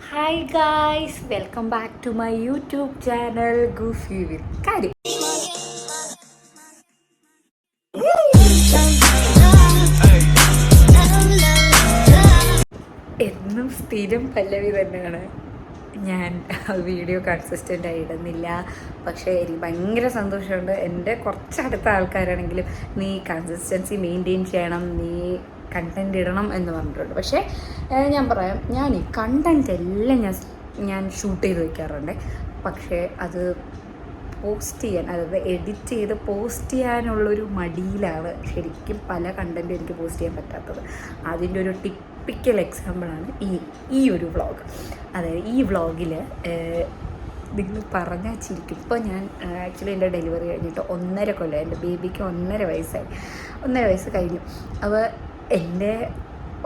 Hi guys, welcome back to my YouTube channel goofy with കാര്യം. എന്നും സ്ഥിരം പല്ലവി തന്നെയാണ്. ഞാൻ വീഡിയോ കൺസിസ്റ്റൻ്റ് ആയി ഇടുന്നില്ല. പക്ഷേ എനിക്ക് ഭയങ്കര സന്തോഷമുണ്ട്. എൻ്റെ കുറച്ചടുത്ത ആൾക്കാരാണെങ്കിലും നീ കൺസിസ്റ്റൻസി മെയിൻറ്റെയിൻ ചെയ്യണം, നീ കണ്ടൻറ് ഇടണം എന്ന് പറഞ്ഞിട്ടുണ്ട്. പക്ഷേ ഞാൻ പറയാം, ഞാൻ ഈ കണ്ടൻറ് എല്ലാം ഞാൻ ഷൂട്ട് ചെയ്ത് വയ്ക്കാറുണ്ട്. പക്ഷേ അത് പോസ്റ്റ് ചെയ്യാൻ, അതായത് എഡിറ്റ് ചെയ്ത് പോസ്റ്റ് ചെയ്യാനുള്ളൊരു മടിയിലാണ് ശരിക്കും പല കണ്ടൻറ്റും എനിക്ക് പോസ്റ്റ് ചെയ്യാൻ പറ്റാത്തത്. അതിൻ്റെ ഒരു ടിപ്പിക്കൽ എക്സാമ്പിളാണ് ഈ ഒരു വ്ളോഗ്. അതായത് ഈ വ്ളോഗിൽ നിങ്ങൾ പറഞ്ഞാൽ ചിരിക്കും. ഇപ്പോൾ ഞാൻ ആക്ച്വലി എൻ്റെ ഡെലിവറി കഴിഞ്ഞിട്ട് 1.5 കൊല്ലം, എൻ്റെ ബേബിക്ക് 1.5 വയസ്സായി. 1.5 വയസ്സ് കഴിഞ്ഞു. അപ്പോൾ എൻ്റെ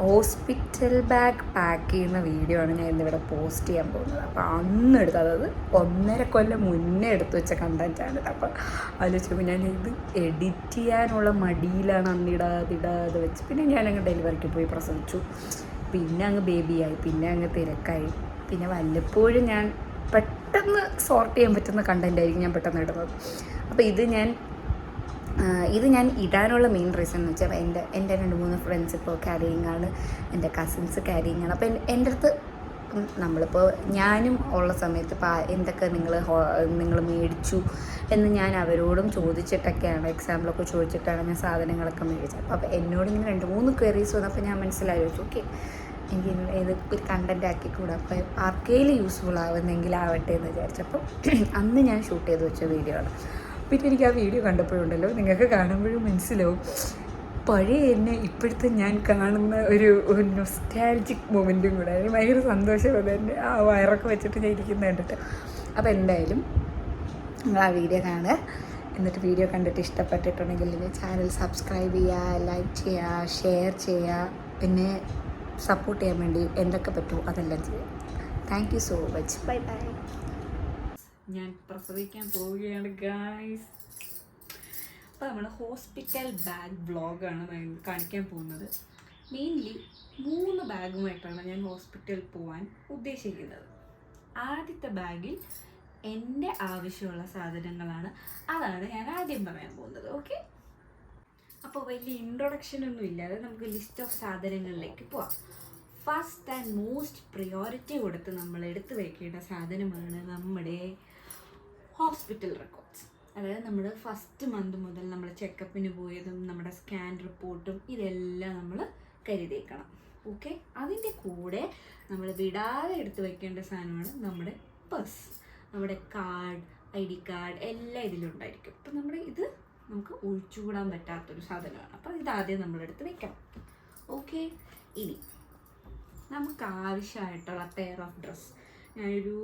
ഹോസ്പിറ്റൽ ബാഗ് പാക്ക് ചെയ്യുന്ന വീഡിയോ ആണ് ഞാൻ ഇന്നിവിടെ പോസ്റ്റ് ചെയ്യാൻ പോകുന്നത്. അപ്പോൾ അന്ന് എടുത്ത്, അതായത് 1.5 കൊല്ലം മുന്നേ എടുത്തു വെച്ച കണ്ടൻറ്റാണ്. അപ്പോൾ ആലോചിച്ചപ്പോൾ ഞാൻ ഇത് എഡിറ്റ് ചെയ്യാനുള്ള മടിയിലാണ് അന്നിടാതെ വെച്ച്. പിന്നെ ഞാനങ്ങ് ഡെലിവറിക്ക് പോയി പ്രസവിച്ചു. പിന്നെ അങ്ങ് ബേബിയായി, പിന്നെ അങ്ങ് തിരക്കായി. പിന്നെ വല്ലപ്പോഴും ഞാൻ പെട്ടെന്ന് സോർട്ട് ചെയ്യാൻ പറ്റുന്ന കണ്ടൻറ്റായിരിക്കും ഞാൻ പെട്ടെന്ന് ഇടുന്നത്. അപ്പോൾ ഇത് ഞാൻ ഇടാനുള്ള മെയിൻ റീസൺ എന്ന് വെച്ചാൽ എൻ്റെ 2-3 ഫ്രണ്ട്സ് ഇപ്പോൾ ക്യാരിയിങ് ആണ്, എൻ്റെ കസിൻസ് ക്യാരിയിങ് ആണ്. അപ്പോൾ എൻ്റെ അടുത്ത് നമ്മളിപ്പോൾ ഞാനും ഉള്ള സമയത്ത് ഇപ്പോൾ എന്തൊക്കെ നിങ്ങൾ മേടിച്ചു എന്ന് ഞാൻ അവരോടും ചോദിച്ചിട്ടൊക്കെയാണ്, എക്സാമ്പിളൊക്കെ ചോദിച്ചിട്ടാണ് ഞാൻ സാധനങ്ങളൊക്കെ മേടിച്ചത്. അപ്പോൾ എന്നോട് ഇങ്ങനെ 2-3 ക്വയറീസ് വന്നപ്പോൾ ഞാൻ മനസ്സിലായി വെച്ചു, ഓക്കെ എനിക്ക് ഇത് ഒരു കണ്ടൻറ്റ് ആക്കിക്കൂടാ, അപ്പോൾ ആർക്കെങ്കിലും യൂസ്ഫുൾ ആവുന്നെങ്കിലാവട്ടെ എന്ന് വിചാരിച്ചപ്പോൾ അന്ന് ഞാൻ ഷൂട്ട് ചെയ്ത് വെച്ച വീഡിയോ ആണ്. പിന്നെ എനിക്ക് ആ വീഡിയോ കണ്ടപ്പോഴുണ്ടല്ലോ, നിങ്ങൾക്ക് കാണുമ്പോഴും മനസ്സിലാവും പഴയ എന്നെ ഇപ്പോഴത്തെ ഞാൻ കാണുന്ന ഒരു നൊസ്റ്റാൾജിക് മൊമെൻറ്റും കൂടെ. അതിന് ഭയങ്കര സന്തോഷമാണ് എൻ്റെ ആ വയറൊക്കെ വെച്ചിട്ട് ഞാൻ ഇരിക്കുന്നത് കണ്ടിട്ട്. അപ്പോൾ എന്തായാലും നിങ്ങൾ ആ വീഡിയോ കാണുക. എന്നിട്ട് വീഡിയോ കണ്ടിട്ട് ഇഷ്ടപ്പെട്ടിട്ടുണ്ടെങ്കിൽ ചാനൽ സബ്സ്ക്രൈബ് ചെയ്യുക, ലൈക്ക് ചെയ്യുക, ഷെയർ ചെയ്യുക. പിന്നെ സപ്പോർട്ട് ചെയ്യാൻ വേണ്ടി എന്തൊക്കെ പറ്റുമോ അതെല്ലാം ചെയ്യുക. Thank you so much. Bye bye. ഞാൻ പ്രസവിക്കാൻ പോവുകയാണ് ഗായ്സ്. അപ്പോൾ നമ്മൾ ഹോസ്പിറ്റൽ ബാഗ് വ്ളോഗാണ് കാണിക്കാൻ പോകുന്നത്. മെയിൻലി 3 ബാഗുമായിട്ടാണ് ഞാൻ ഹോസ്പിറ്റലിൽ പോകാൻ ഉദ്ദേശിക്കുന്നത്. ആദ്യത്തെ ബാഗിൽ എൻ്റെ ആവശ്യമുള്ള സാധനങ്ങളാണ്, അതാണ് ഞാൻ ആദ്യം പറയാൻ പോകുന്നത്. ഓക്കെ, അപ്പോൾ വലിയ ഇൻട്രൊഡക്ഷനൊന്നും ഇല്ലാതെ നമുക്ക് ലിസ്റ്റ് ഓഫ് സാധനങ്ങളിലേക്ക് പോവാം. ഫസ്റ്റ് ആൻഡ് മോസ്റ്റ് പ്രിയോറിറ്റി കൊടുത്ത് നമ്മൾ എടുത്തു വയ്ക്കേണ്ട സാധനമാണ് നമ്മുടെ ഹോസ്പിറ്റൽ റെക്കോർഡ്സ്. അതായത് നമ്മൾ ഫസ്റ്റ് മന്ത് മുതൽ നമ്മൾ ചെക്കപ്പിന് പോയതും നമ്മുടെ സ്കാൻ റിപ്പോർട്ടും ഇതെല്ലാം നമ്മൾ കരുതിയേക്കണം. ഓക്കെ, അതിൻ്റെ കൂടെ നമ്മൾ വിടാതെ എടുത്തു വയ്ക്കേണ്ട സാധനമാണ് നമ്മുടെ പേഴ്സ്. നമ്മുടെ കാർഡ്, ID കാർഡ് എല്ലാം ഇതിലുണ്ടായിരിക്കും. അപ്പം നമുക്ക് ഒഴിച്ചുകൂടാൻ പറ്റാത്തൊരു സാധനമാണ്. അപ്പോൾ ഇതാദ്യം നമ്മളെടുത്ത് വെക്കണം. ഓക്കെ, ഇനി നമുക്ക് ആവശ്യമായിട്ടുള്ള പെയർ ഓഫ് ഡ്രസ്സ്, ഞാനൊരു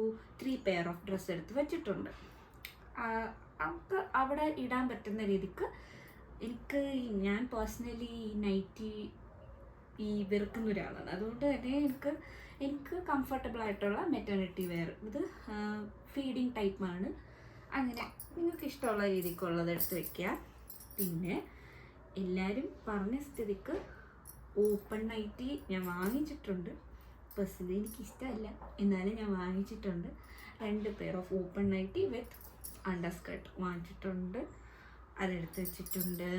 3 പെയർ ഓഫ് ഡ്രസ്സ് എടുത്ത് വെച്ചിട്ടുണ്ട്. നമുക്ക് അവിടെ ഇടാൻ പറ്റുന്ന രീതിക്ക്. ഞാൻ പേഴ്സണലി നൈറ്റി വെറുക്കുന്ന ഒരാളാണ്. അതുകൊണ്ട് തന്നെ എനിക്ക് കംഫർട്ടബിൾ ആയിട്ടുള്ള മെറ്റേണിറ്റി വെയർ, ഇത് ഫീഡിങ് ടൈപ്പാണ്. അങ്ങനെ നിങ്ങൾക്ക് ഇഷ്ടമുള്ള രീതിക്കുള്ളത് എടുത്ത് വയ്ക്കുക. പിന്നെ എല്ലാവരും പറഞ്ഞ സ്ഥിതിക്ക് ഓപ്പൺ നൈറ്റി ഞാൻ വാങ്ങിച്ചിട്ടുണ്ട്. പേഴ്സണലി എനിക്കിഷ്ടമല്ല, എന്നാലും ഞാൻ വാങ്ങിച്ചിട്ടുണ്ട്. 2 പെയർ ഓഫ് ഓപ്പൺ നൈറ്റി വിത്ത് അണ്ടർസ്കർട്ട് വാങ്ങിച്ചിട്ടുണ്ട്, അതെടുത്ത് വെച്ചിട്ടുണ്ട്.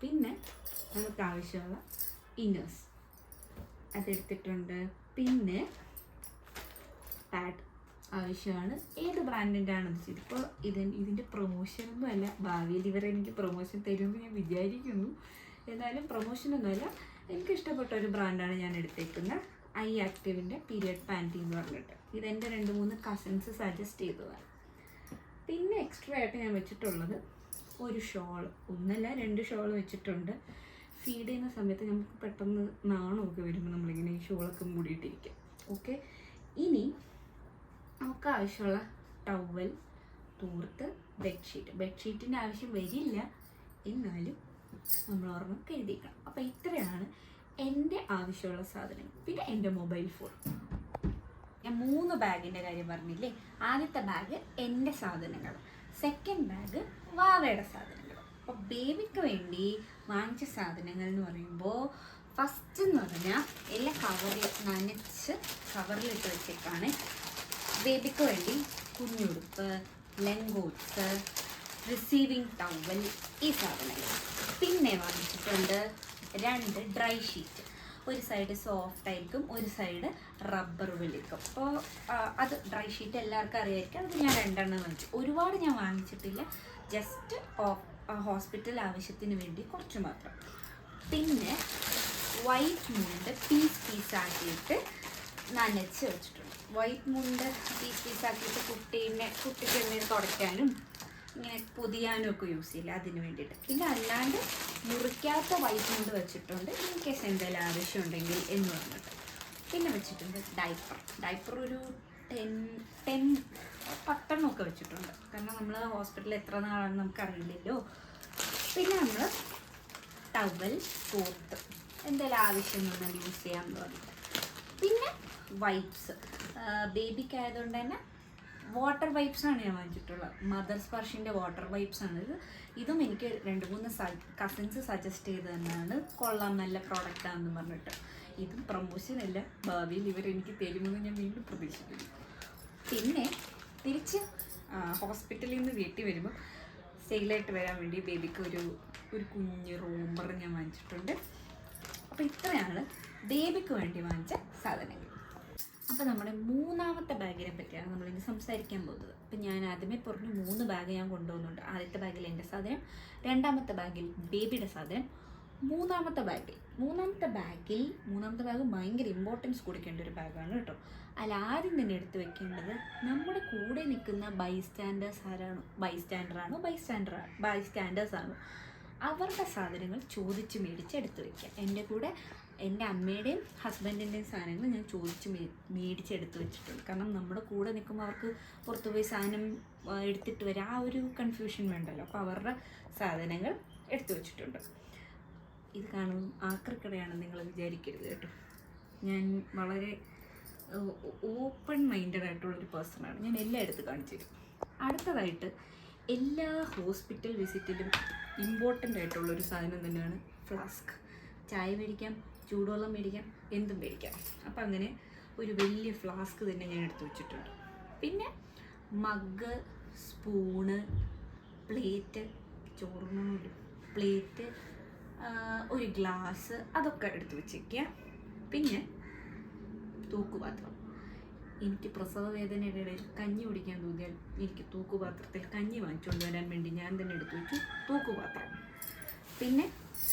പിന്നെ നമുക്ക് ആവശ്യമുള്ള ഇന്നേഴ്സ് അതെടുത്തിട്ടുണ്ട്. പിന്നെ പാഡ് ആവശ്യമാണ്. ഏത് ബ്രാൻഡിൻ്റെ ആണെന്ന് വെച്ചാൽ ഇപ്പോൾ ഇതിൻ്റെ പ്രൊമോഷനൊന്നും അല്ല, ഭാവിയിൽ എനിക്ക് പ്രൊമോഷൻ തരുമെന്ന് ഞാൻ വിചാരിക്കുന്നു. എന്നാലും പ്രൊമോഷനൊന്നുമല്ല, എനിക്കിഷ്ടപ്പെട്ട ഒരു ബ്രാൻഡാണ് ഞാൻ എടുത്തേക്കുന്നത്. ഐ ആക്റ്റീവിൻ്റെ പീരിയഡ് പാൻറ്റി എന്ന് പറഞ്ഞിട്ട്. ഇതെൻ്റെ 2-3 കസിൻസ് സജസ്റ്റ് ചെയ്തതാണ്. പിന്നെ എക്സ്ട്രാ ആയിട്ട് ഞാൻ വെച്ചിട്ടുള്ളത് ഒരു ഷോൾ, 2 ഷോൾ വെച്ചിട്ടുണ്ട്. ഫീഡ് ചെയ്യുന്ന സമയത്ത് നമുക്ക് പെട്ടെന്ന് നാണമൊക്കെ വരുമ്പോൾ നമ്മളിങ്ങനെ ഈ ഷോളൊക്കെ മൂടിയിട്ടിരിക്കും. ഓക്കെ, ഇനി നമുക്ക് ആവശ്യമുള്ള ടവൽ, തൂർത്ത്, ബെഡ്ഷീറ്റിൻ്റെ ആവശ്യം വരില്ല, എന്നാലും നമ്മൾ ഒരെണ്ണം കരുതിക്കണം. അപ്പോൾ ഇത്രയാണ് എൻ്റെ ആവശ്യമുള്ള സാധനങ്ങൾ. പിന്നെ എൻ്റെ മൊബൈൽ ഫോൺ. ഞാൻ 3 ബാഗിൻ്റെ കാര്യം പറഞ്ഞില്ലേ. ആദ്യത്തെ ബാഗ് എൻ്റെ സാധനങ്ങൾ, സെക്കൻഡ് ബാഗ് വാവയുടെ സാധനങ്ങൾ. അപ്പോൾ ബേബിക്ക് വേണ്ടി വാങ്ങിച്ച സാധനങ്ങൾ എന്ന് പറയുമ്പോൾ ഫസ്റ്റ് എന്ന് പറഞ്ഞാൽ എല്ലാം കവറിൽ നനച്ച് കവറിലിട്ട് വെച്ചേക്കാണ്. ബേബിക്ക് വേണ്ടി കുഞ്ഞുടുപ്പ്, ലെങ്കോട്സ്, റിസീവിങ് ടവൽ, ഈ സാധനങ്ങൾ. പിന്നെ വാങ്ങിച്ചിട്ടുണ്ട് 2 ഡ്രൈ ഷീറ്റ്. ഒരു സൈഡ് സോഫ്റ്റ് ആയിരിക്കും, ഒരു സൈഡ് റബ്ബർ വിളിക്കും. അപ്പോൾ അത് ഡ്രൈ ഷീറ്റ് എല്ലാവർക്കും അറിയായിരിക്കും. അത് ഞാൻ 2 എണ്ണം വാങ്ങിച്ചു. ഒരുപാട് ഞാൻ വാങ്ങിച്ചിട്ടില്ല, ജസ്റ്റ് ഹോസ്പിറ്റൽ ആവശ്യത്തിന് വേണ്ടി കുറച്ച് മാത്രം. പിന്നെ വൈറ്റ് മുണ്ട് പീസ് ആക്കിയിട്ട് നനച്ച് വെച്ചിട്ടുണ്ട്. വൈറ്റ് മുണ്ട് പീസ് ആക്കിയിട്ട് കുട്ടിക്ക് എന്തെങ്കിലും തുടയ്ക്കാനും ഇങ്ങനെ പൊതിയാനും ഒക്കെ യൂസ് ചെയ്യില്ല, അതിന് വേണ്ടിയിട്ട്. പിന്നെ അല്ലാണ്ട് മുറിക്കാത്ത വൈറ്റ് മുണ്ട് വെച്ചിട്ടുണ്ട്, ഇൻ കേസ് എന്തെങ്കിലും ആവശ്യമുണ്ടെങ്കിൽ എന്ന് പറഞ്ഞിട്ട്. പിന്നെ വെച്ചിട്ടുണ്ട് ഡൈപ്പർ ഒരു 10 ഒക്കെ വെച്ചിട്ടുണ്ട്. കാരണം നമ്മൾ ഹോസ്പിറ്റലിൽ എത്ര നാളാണെന്ന് നമുക്കറിയില്ലല്ലോ. പിന്നെ നമ്മൾ ടവൽ, സോപ്പ് എന്തെങ്കിലും ആവശ്യം വന്നാൽ യൂസ് ചെയ്യാമെന്ന് പറഞ്ഞിട്ട്. പിന്നെ വൈപ്സ്, ബേബിക്കായതുകൊണ്ട് തന്നെ വാട്ടർ വൈപ്സാണ് ഞാൻ വാങ്ങിച്ചിട്ടുള്ളത്. മദർ സ്പർഷിൻ്റെ വാട്ടർ വൈപ്സാണ് ഇത്. ഇതും എനിക്ക് 2-3 കസിൻസ് സജസ്റ്റ് ചെയ്ത് തന്നെയാണ്, കൊള്ളാം നല്ല പ്രോഡക്റ്റാണെന്ന് പറഞ്ഞിട്ട്. ഇതും പ്രൊമോഷനല്ല, ഭാവിയിൽ ഇവരെനിക്ക് തരുമെന്ന് ഞാൻ വീണ്ടും പ്രതീക്ഷിക്കുന്നു. പിന്നെ തിരിച്ച് ഹോസ്പിറ്റലിൽ നിന്ന് വീട്ടിൽ വരുമ്പോൾ സെയിലായിട്ട് വരാൻ വേണ്ടി ബേബിക്ക് ഒരു കുഞ്ഞ് റൂമർ ഞാൻ വാങ്ങിച്ചിട്ടുണ്ട്. അപ്പോൾ ഇത്രയാണ് ബേബിക്ക് വേണ്ടി വാങ്ങിച്ച സാധനങ്ങൾ. അപ്പോൾ നമ്മുടെ 3ാമത്തെ ബാഗിനെ പറ്റിയാണ് നമ്മളിന്ന് സംസാരിക്കാൻ പോകുന്നത്. അപ്പോൾ ഞാൻ ആദ്യമേ പറഞ്ഞു 3 ബാഗ് ഞാൻ കൊണ്ടുപോകുന്നുണ്ട്. ആദ്യത്തെ ബാഗിൽ എൻ്റെ സാധനം, 2ാമത്തെ ബാഗിൽ ബേബിയുടെ സാധനം, 3ാമത്തെ ബാഗ് ഭയങ്കര ഇമ്പോർട്ടൻസ് കൊടുക്കേണ്ട ഒരു ബാഗാണ് കേട്ടോ. അതിൽ ആദ്യം തന്നെ എടുത്ത് വെക്കേണ്ടത് നമ്മുടെ കൂടെ നിൽക്കുന്ന ബൈസ്റ്റാൻഡേഴ്സാണ്. അവരുടെ സാധനങ്ങൾ ചോദിച്ച് മേടിച്ച് എടുത്ത് വയ്ക്കുക. എൻ്റെ കൂടെ എൻ്റെ അമ്മയുടെയും ഹസ്ബൻഡിൻ്റെയും സാധനങ്ങൾ ഞാൻ ചോദിച്ച് മേടിച്ചെടുത്ത് വെച്ചിട്ടുണ്ട്. കാരണം നമ്മുടെ കൂടെ നിൽക്കുമ്പോൾ അവർക്ക് പുറത്തുപോയി സാധനം എടുത്തിട്ട് വരാം, ആ ഒരു കൺഫ്യൂഷൻ വേണ്ടല്ലോ. അപ്പോൾ അവരുടെ സാധനങ്ങൾ എടുത്തു വെച്ചിട്ടുണ്ട്. ഇത് കാണുമ്പോൾ ആക്രിക്കടയാണെന്ന് നിങ്ങൾ വിചാരിക്കരുത് കേട്ടോ. ഞാൻ വളരെ ഓപ്പൺ മൈൻഡഡ് ആയിട്ടുള്ളൊരു പേഴ്സണാണ്. ഞാൻ എല്ലാം എടുത്ത് കാണിച്ചു തരും. അടുത്തതായിട്ട് എല്ലാ ഹോസ്പിറ്റൽ വിസിറ്റിലും ഇമ്പോർട്ടൻ്റ് ആയിട്ടുള്ളൊരു സാധനം തന്നെയാണ് ഫ്ലാസ്ക്. ചായ മേടിക്കാം, ചൂടുവെള്ളം മേടിക്കാം, എന്തും മേടിക്കാം. അപ്പം അങ്ങനെ ഒരു വലിയ ഫ്ലാസ്ക് തന്നെ ഞാൻ എടുത്തു വെച്ചിട്ടുണ്ട്. പിന്നെ മഗ്, സ്പൂണ്, പ്ലേറ്റ്, ഒരു ഗ്ലാസ്, അതൊക്കെ എടുത്ത് വെച്ചേക്കുക. പിന്നെ തൂക്കുപാത്രം. എനിക്ക് പ്രസവ വേദനയുടെ ഇടയിൽ കഞ്ഞി കുടിക്കാൻ തോന്നിയാൽ എനിക്ക് തൂക്കുപാത്രത്തിൽ കഞ്ഞി വാങ്ങിച്ചുകൊണ്ട് വരാൻ വേണ്ടി ഞാൻ തന്നെ എടുത്തു വെച്ചു തൂക്കുപാത്രം. പിന്നെ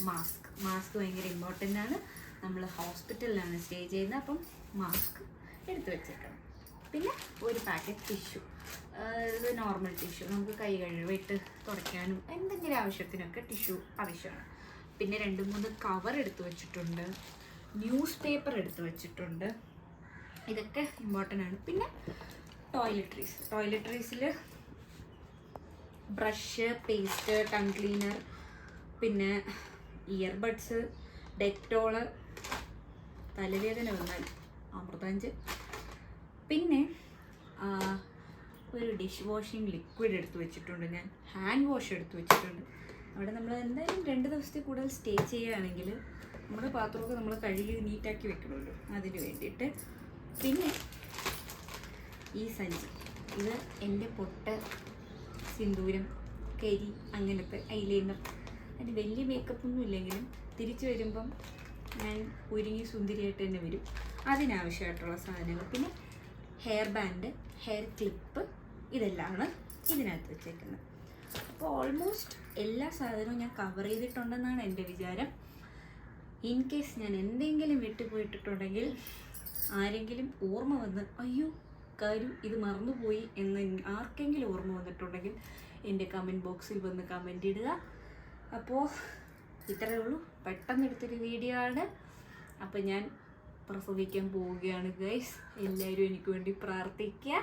മാസ്ക് ഭയങ്കര ഇമ്പോർട്ടൻ്റ് ആണ്. നമ്മൾ ഹോസ്പിറ്റലിലാണ് സ്റ്റേ ചെയ്യുന്നത്, അപ്പം മാസ്ക് എടുത്ത് വെച്ചേക്കണം. പിന്നെ ഒരു പാക്കറ്റ് ടിഷ്യൂ, ഇത് നോർമൽ ടിഷ്യൂ, നമുക്ക് കൈ കഴുകിയിട്ട് തുടയ്ക്കാനും എന്തെങ്കിലും ആവശ്യത്തിനൊക്കെ ടിഷ്യൂ ആവശ്യമാണ്. പിന്നെ 2-3 കവർ എടുത്ത് വെച്ചിട്ടുണ്ട്, ന്യൂസ് പേപ്പർ എടുത്ത് വെച്ചിട്ടുണ്ട്, ഇതൊക്കെ ഇമ്പോർട്ടൻ്റ് ആണ്. പിന്നെ ടോയ്ലറ്ററീസിൽ ബ്രഷ്, പേസ്റ്റ്, ടങ് ക്ലീനർ, പിന്നെ ഇയർബഡ്സ്, ഡെറ്റോള്, തലവേദന വന്നാൽ അമൃതാഞ്ച്, പിന്നെ ഒരു ഡിഷ് വാഷിംഗ് ലിക്വിഡ് എടുത്ത് വെച്ചിട്ടുണ്ട്. ഞാൻ ഹാൻഡ് വാഷ് എടുത്ത് വെച്ചിട്ടുണ്ട്. അവിടെ നമ്മൾ എന്തായാലും 2 ദിവസത്തിൽ കൂടുതൽ സ്റ്റേ ചെയ്യുകയാണെങ്കിൽ നമ്മുടെ പാത്രമൊക്കെ നമ്മൾ കഴുകി നീറ്റാക്കി വെക്കണമല്ലോ, അതിന് വേണ്ടിയിട്ട്. പിന്നെ ഈ സഞ്ചി, ഇത് എൻ്റെ പൊട്ട്, സിന്ദൂരം, കരി, അങ്ങനത്തെ ഐലൈനർ. അതിന് വലിയ മേക്കപ്പൊന്നും ഇല്ലെങ്കിലും തിരിച്ചു വരുമ്പം ഞാൻ ഒരുങ്ങി സുന്ദരിയായിട്ട് തന്നെ വരും. അതിനാവശ്യമായിട്ടുള്ള സാധനങ്ങൾ. പിന്നെ ഹെയർ ബാൻഡ്, ഹെയർ ക്ലിപ്പ്, ഇതെല്ലാമാണ് ഇതിനകത്ത് വെച്ചേക്കുന്നത്. അപ്പോൾ ഓൾമോസ്റ്റ് എല്ലാ സാധനവും ഞാൻ കവർ ചെയ്തിട്ടുണ്ടെന്നാണ് എൻ്റെ വിചാരം. ഇൻ കേസ് ഞാൻ എന്തെങ്കിലും വിട്ടുപോയിട്ടുണ്ടെങ്കിൽ, ആരെങ്കിലും ഓർമ്മ വന്ന് അയ്യോ കാര്യം ഇത് മറന്നുപോയി എന്ന് ആർക്കെങ്കിലും ഓർമ്മ വന്നിട്ടുണ്ടെങ്കിൽ എൻ്റെ കമൻറ്റ് ബോക്സിൽ വന്ന് കമൻ്റ് ഇടുക. അപ്പോൾ ഇത്രയേ ഉള്ളൂ, പെട്ടെന്ന് എടുത്തൊരു വീഡിയോ ആണ്. അപ്പോൾ ഞാൻ പ്രസവിക്കാൻ പോവുകയാണ് ഗൈസ്. എല്ലാവരും എനിക്ക് വേണ്ടി പ്രാർത്ഥിക്കുക.